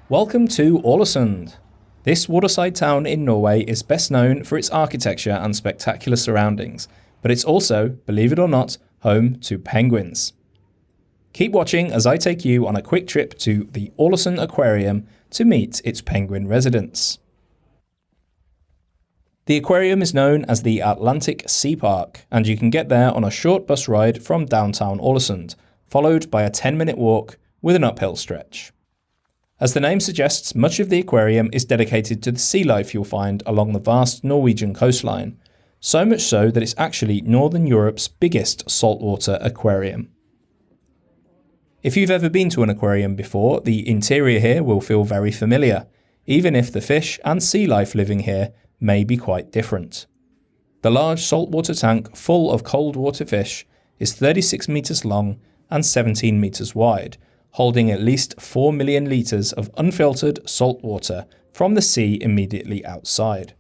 Welcome to Ålesund. This waterside town in Norway is best known for its architecture and spectacular surroundings, but it's also, believe it or not, home to penguins. Keep watching as I take you on a quick trip to the Ålesund Aquarium to meet its penguin residents. The aquarium is known as the Atlantic Sea Park, and you can get there on a short bus ride from downtown Ålesund, followed by a 10-minute walk with an uphill stretch. As the name suggests, much of the aquarium is dedicated to the sea life you'll find along the vast Norwegian coastline, so much so that it's actually Northern Europe's biggest saltwater aquarium. If you've ever been to an aquarium before, the interior here will feel very familiar, even if the fish and sea life living here may be quite different. The large saltwater tank full of cold water fish is 36 meters long and 17 meters wide, holding at least 4 million litres of unfiltered salt water from the sea immediately outside.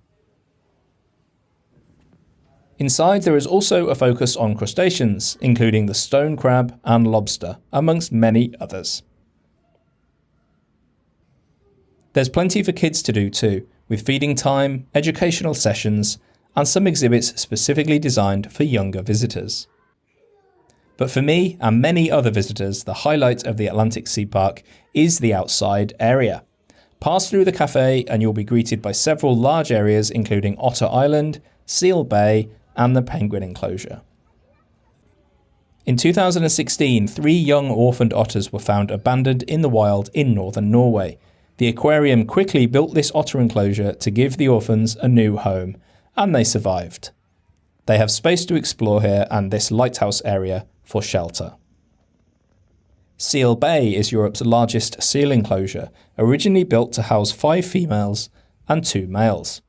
Inside there is also a focus on crustaceans, including the stone crab and lobster, amongst many others. There's plenty for kids to do too, with feeding time, educational sessions, and some exhibits specifically designed for younger visitors. But for me and many other visitors, the highlight of the Atlantic Sea Park is the outside area. Pass through the cafe and you'll be greeted by several large areas including Otter Island, Seal Bay, and the penguin enclosure. In 2016, 3 young orphaned otters were found abandoned in the wild in northern Norway. The aquarium quickly built this otter enclosure to give the orphans a new home, and they survived. They have space to explore here and this lighthouse area for shelter. Seal Bay is Europe's largest seal enclosure, originally built to house 5 females and 2 males.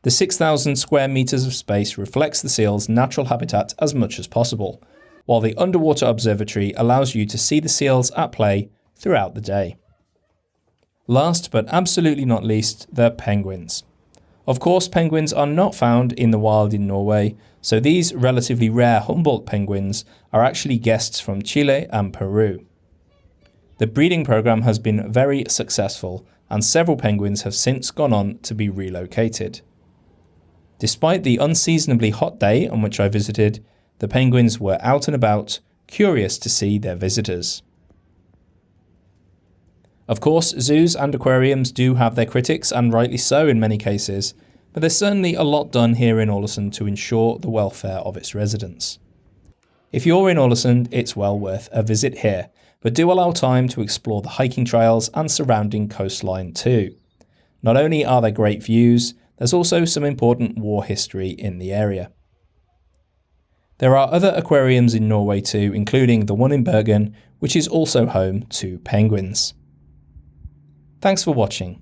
The 6,000 square meters of space reflects the seal's natural habitat as much as possible, while the underwater observatory allows you to see the seals at play throughout the day. Last but absolutely not least, the penguins. Of course, penguins are not found in the wild in Norway, so these relatively rare Humboldt penguins are actually guests from Chile and Peru. The breeding program has been very successful, and several penguins have since gone on to be relocated. Despite the unseasonably hot day on which I visited, the penguins were out and about, curious to see their visitors. Of course, zoos and aquariums do have their critics, and rightly so in many cases, but there's certainly a lot done here in Ålesund to ensure the welfare of its residents. If you're in Ålesund, it's well worth a visit here, but do allow time to explore the hiking trails and surrounding coastline too. Not only are there great views, there's also some important war history in the area. There are other aquariums in Norway too, including the one in Bergen, which is also home to penguins. Thanks for watching.